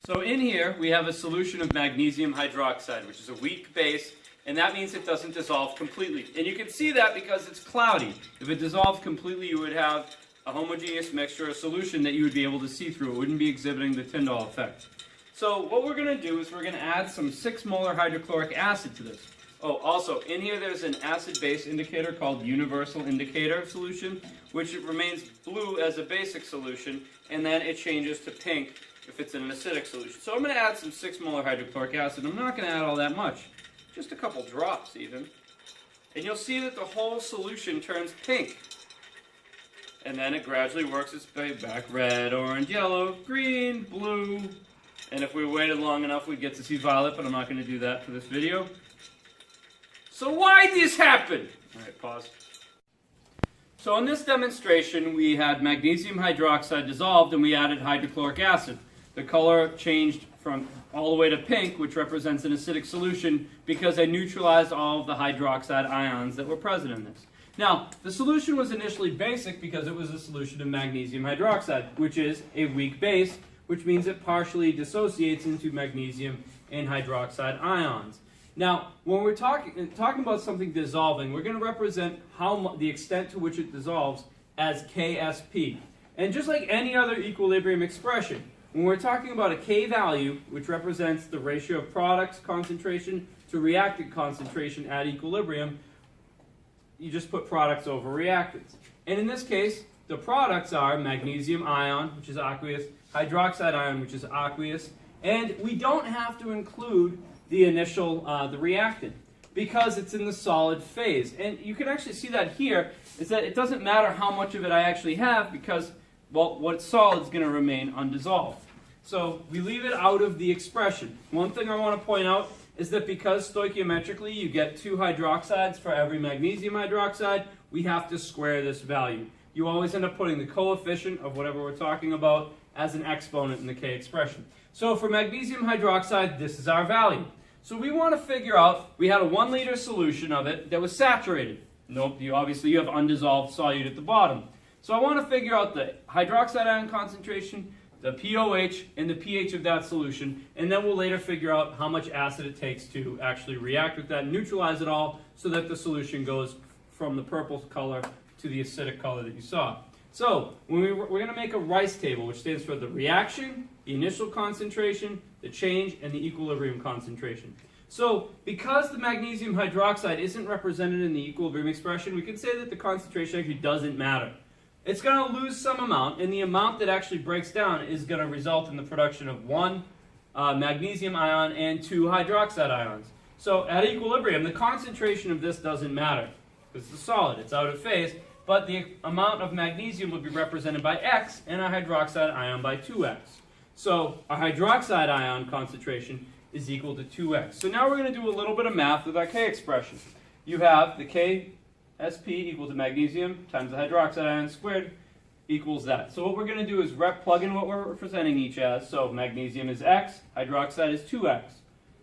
So in here, we have a solution of magnesium hydroxide, which is a weak base, and that means it doesn't dissolve completely. And you can see that because it's cloudy. If it dissolved completely, you would have a homogeneous mixture, a solution that you would be able to see through. It wouldn't be exhibiting the Tyndall effect. So what we're going to do is we're going to add some 6 molar hydrochloric acid to this. Oh, also, in here there's an acid-base indicator called universal indicator solution, which remains blue as a basic solution, and then it changes to pink if it's in an acidic solution. So I'm going to add some 6 molar hydrochloric acid. I'm not going to add all that much, just a couple drops even. And you'll see that the whole solution turns pink. And then it gradually works its way back: red, orange, yellow, green, blue. And if we waited long enough, we'd get to see violet, but I'm not going to do that for this video. So why did this happen? Alright, pause. So in this demonstration, we had magnesium hydroxide dissolved and we added hydrochloric acid. The color changed from all the way to pink, which represents an acidic solution, because I neutralized all of the hydroxide ions that were present in this. Now, the solution was initially basic because it was a solution of magnesium hydroxide, which is a weak base, which means it partially dissociates into magnesium and hydroxide ions. Now, when we're talking about something dissolving, we're going to represent the extent to which it dissolves as Ksp. And just like any other equilibrium expression, when we're talking about a K value, which represents the ratio of products concentration to reactant concentration at equilibrium, you just put products over reactants. And in this case, the products are magnesium ion, which is aqueous, hydroxide ion, which is aqueous, and we don't have to include the initial, the reactant, because it's in the solid phase. And you can actually see that here, is that it doesn't matter how much of it I actually have, because, well, what's solid is going to remain undissolved. So we leave it out of the expression. One thing I want to point out is that because stoichiometrically you get 2 hydroxides for every magnesium hydroxide, we have to square this value. You always end up putting the coefficient of whatever we're talking about as an exponent in the K expression. So for magnesium hydroxide, this is our value. So we want to figure out, we had a 1 liter solution of it that was saturated. Nope, obviously you have undissolved solute at the bottom. So I want to figure out the hydroxide ion concentration, the pOH, and the pH of that solution, and then we'll later figure out how much acid it takes to actually react with that and neutralize it all so that the solution goes from the purple color to the acidic color that you saw. So we're going to make a Rice table, which stands for the reaction, the initial concentration, the change, and the equilibrium concentration. So because the magnesium hydroxide isn't represented in the equilibrium expression, we can say that the concentration actually doesn't matter. It's going to lose some amount, and the amount that actually breaks down is going to result in the production of 1 magnesium ion and 2 hydroxide ions. So at equilibrium, the concentration of this doesn't matter, because it's a solid, it's out of phase, but the amount of magnesium will be represented by X and a hydroxide ion by 2X. So our hydroxide ion concentration is equal to 2X. So now we're going to do a little bit of math with our K expression. You have the Ksp equal to magnesium times the hydroxide ion squared equals that. So what we're going to do is plug in what we're representing each as. So magnesium is X, hydroxide is 2X.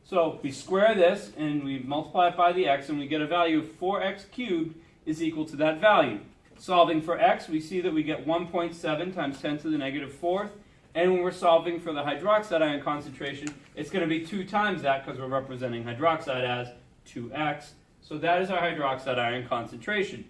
So we square this and we multiply it by the X, and we get a value of 4X cubed is equal to that value. Solving for X, we see that we get 1.7 times 10 to the negative 4th. And when we're solving for the hydroxide ion concentration, it's going to be 2 times that, because we're representing hydroxide as 2X. So that is our hydroxide ion concentration.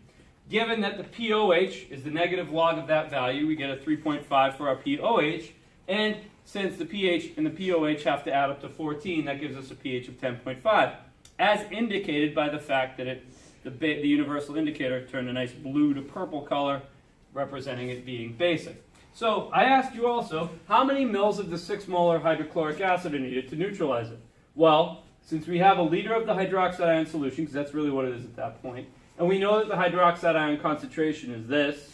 Given that the pOH is the negative log of that value, we get a 3.5 for our pOH. And since the pH and the pOH have to add up to 14, that gives us a pH of 10.5, as indicated by the fact that the universal indicator turned a nice blue to purple color, representing it being basic. So I asked you also, how many mils of the 6 molar hydrochloric acid are needed to neutralize it? Well, since we have a liter of the hydroxide ion solution, because that's really what it is at that point, and we know that the hydroxide ion concentration is this,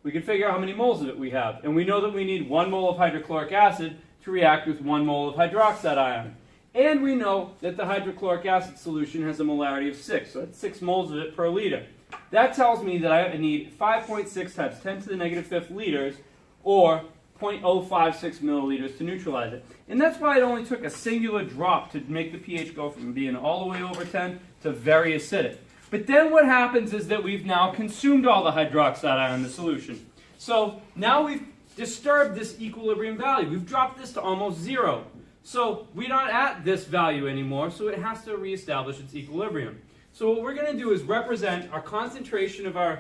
we can figure out how many moles of it we have. And we know that we need 1 mole of hydrochloric acid to react with 1 mole of hydroxide ion. And we know that the hydrochloric acid solution has a molarity of 6, so it's 6 moles of it per liter. That tells me that I need 5.6 times 10 to the negative 5th liters, or 0.056 milliliters to neutralize it. And that's why it only took a singular drop to make the pH go from being all the way over 10 to very acidic. But then what happens is that we've now consumed all the hydroxide ion in the solution. So now we've disturbed this equilibrium value. We've dropped this to almost 0. So we're not at this value anymore, so it has to reestablish its equilibrium. So what we're going to do is represent our concentration of our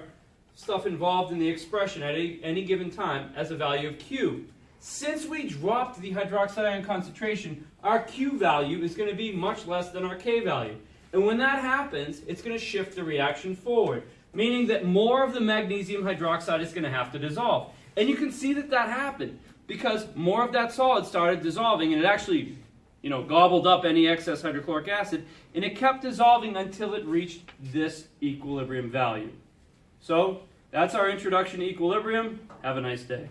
stuff involved in the expression at any given time as a value of Q. Since we dropped the hydroxide ion concentration, our Q value is going to be much less than our K value. And when that happens, it's going to shift the reaction forward, meaning that more of the magnesium hydroxide is going to have to dissolve. And you can see that that happened because more of that solid started dissolving, and it actually, gobbled up any excess hydrochloric acid, and it kept dissolving until it reached this equilibrium value. So that's our introduction to equilibrium. Have a nice day.